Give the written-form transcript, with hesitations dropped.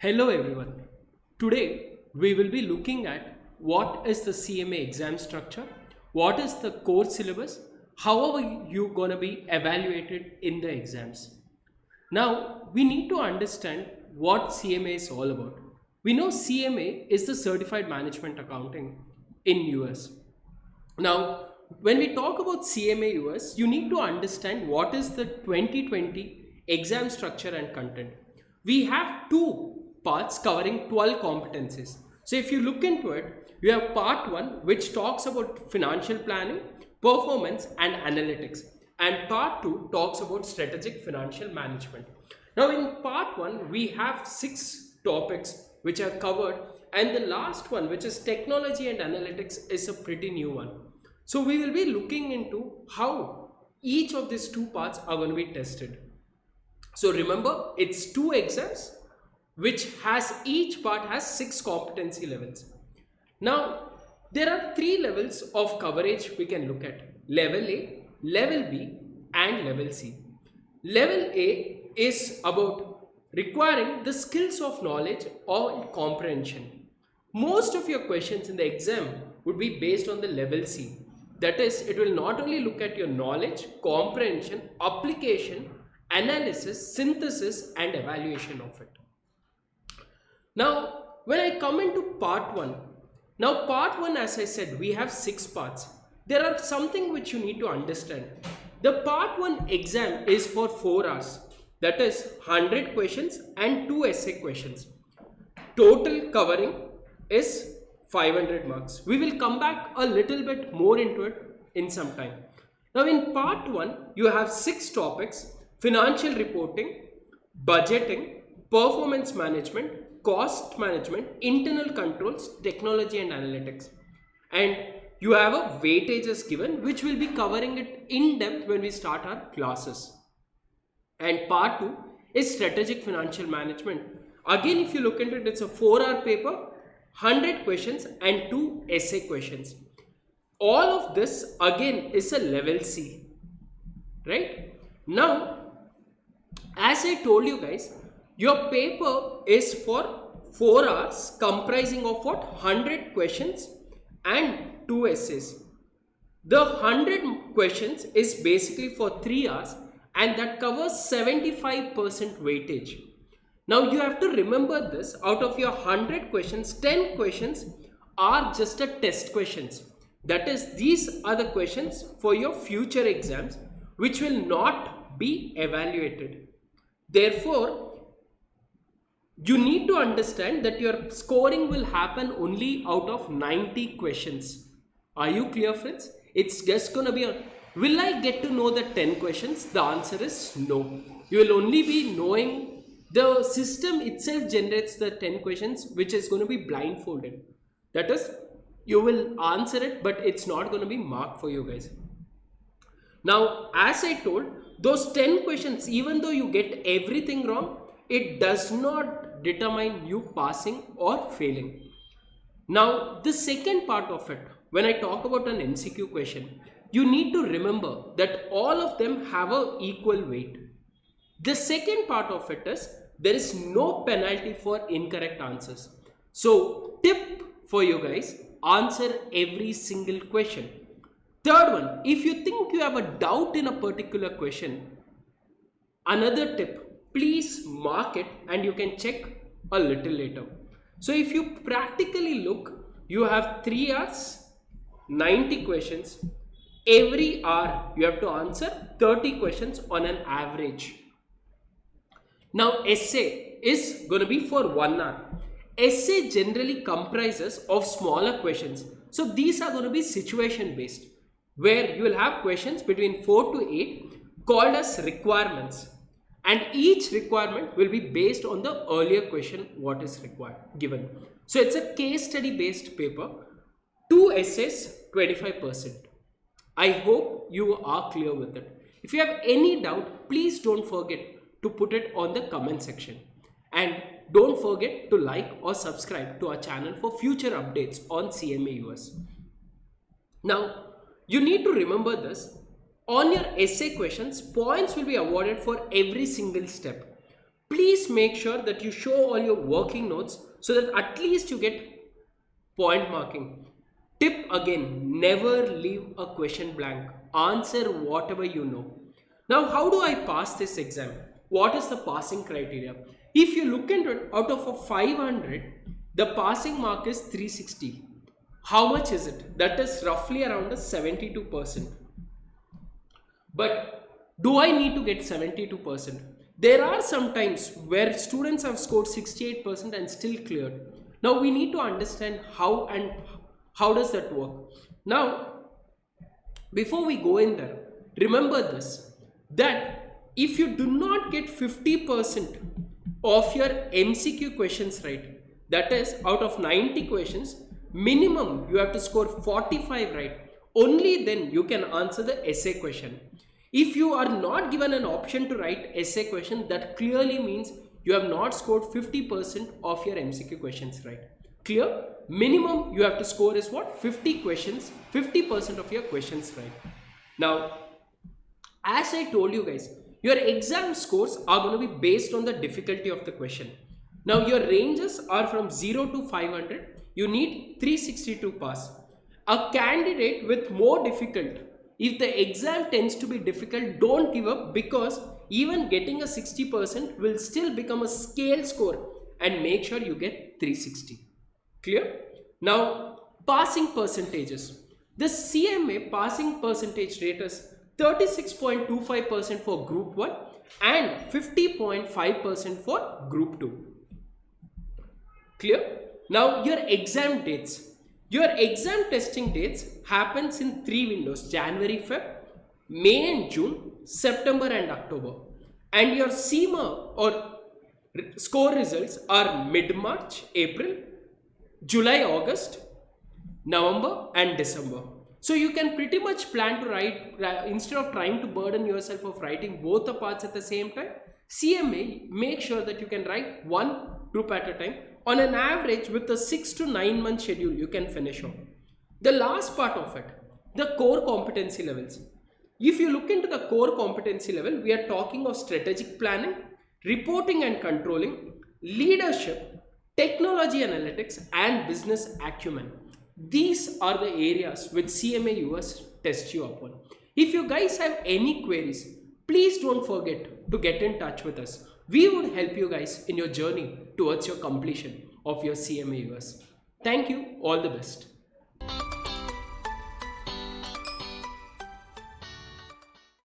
Hello everyone. Today we will be looking at what is the CMA exam structure, what is the core syllabus, how are you going to be evaluated in the exams. Now we need to understand what CMA is all about. We know CMA is the Certified Management Accounting in US. Now when we talk about CMA US, you need to understand what is the 2020 exam structure and content. We have two parts covering 12 competencies. So if you look into it, you have part 1 which talks about financial planning, performance and analytics, and part 2 talks about strategic financial management. Now in part 1 we have 6 topics which are covered, and the last one, which is technology and analytics, is a pretty new one. So we will be looking into how each of these two parts are going to be tested. So remember, it's 2 exams which has each part has 6 competency levels. Now there are 3 levels of coverage we can look at: level A, level B and level C. Level A is about requiring the skills of knowledge or comprehension. Most of your questions in the exam would be based on the level C. That is, it will not only look at your knowledge, comprehension, application, analysis, synthesis and evaluation of it. Now when I come into part 1, now part 1, as I said, we have 6 parts. There are something which you need to understand. The part 1 exam is for 4 hours. That is 100 questions and 2 essay questions. Total covering is 500 marks. We will come back a little bit more into it in some time. Now in part 1, you have 6 topics: financial reporting, budgeting, performance management, cost management, internal controls, technology and analytics. And you have a weightages given, which will be covering it in depth when we start our classes. And part 2 is strategic financial management. Again, if you look into it, it's a 4-hour paper, 100 questions and 2 essay questions. All of this again is a level C, right? Now, as I told you guys, your paper is for 4 hours, comprising of what? 100 questions and 2 essays. The 100 questions is basically for 3 hours, and that covers 75% weightage. Now you have to remember this: out of your 100 questions, 10 questions are just a test questions. That is, these are the questions for your future exams which will not be evaluated. Therefore, you need to understand that your scoring will happen only out of 90 questions. Are you clear, friends? It's just gonna be a... Will I get to know the 10 questions? The answer is no. You will only be knowing... The system itself generates the 10 questions, which is going to be blindfolded. That is, you will answer it, but it's not going to be marked for you guys. Now, as I told, those 10 questions, even though you get everything wrong, it does not determine you passing or failing. Now, the second part of it, when I talk about an MCQ question, you need to remember that all of them have an equal weight. The second part of it is there is no penalty for incorrect answers. So, tip for you guys: answer every single question. Third one, if you think you have a doubt in a particular question, another tip, please mark it and you can check a little later. So if you practically look, you have 3 hours, 90 questions. Every hour you have to answer 30 questions on an average. Now essay is going to be for 1 hour. Essay generally comprises of smaller questions. So these are going to be situation based, where you will have questions between 4 to 8 called as requirements. And each requirement will be based on the earlier question what is required given. So it's a case study based paper. 2 essays, 25%. I hope you are clear with it. If you have any doubt, please don't forget to put it on the comment section. And don't forget to like or subscribe to our channel for future updates on CMA US. Now, you need to remember this: on your essay questions, points will be awarded for every single step. Please make sure that you show all your working notes so that at least you get point marking. Tip again, never leave a question blank. Answer whatever you know. Now, how do I pass this exam? What is the passing criteria? If you look into it, out of a 500, the passing mark is 360. How much is it? That is roughly around a 72%. But do I need to get 72%? There are some times where students have scored 68% and still cleared. Now we need to understand how does that work. Now, before we go in there, remember this, that if you do not get 50% of your MCQ questions right, that is out of 90 questions, minimum you have to score 45 right. Only then you can answer the essay question. If you are not given an option to write essay question, that clearly means you have not scored 50% of your MCQ questions right. Clear? Minimum you have to score is what? 50 questions, 50% of your questions right. Now, as I told you guys, your exam scores are going to be based on the difficulty of the question. Now, your ranges are from 0 to 500. You need 360 to pass. A candidate with more difficult, if the exam tends to be difficult, don't give up, because even getting a 60% will still become a scale score, and make sure you get 360. Clear? Now, passing percentages. The CMA passing percentage rate is 36.25% for group 1 and 50.5% for group 2. Clear? Now, your exam dates. Your exam testing dates happens in 3 windows: January, Feb, May and June, September and October. And your CMA or score results are mid-March, April, July, August, November and December. So you can pretty much plan to write, instead of trying to burden yourself of writing both the parts at the same time, CMA, make sure that you can write one group at a time. On an average, with a 6 to 9 month schedule, you can finish off. The last part of it, the core competency levels. If you look into the core competency level, we are talking of strategic planning, reporting and controlling, leadership, technology analytics and business acumen. These are the areas which CMA US tests you upon. If you guys have any queries, please don't forget to get in touch with us. We would help you guys in your journey towards your completion of your CMA US. Thank you. All the best.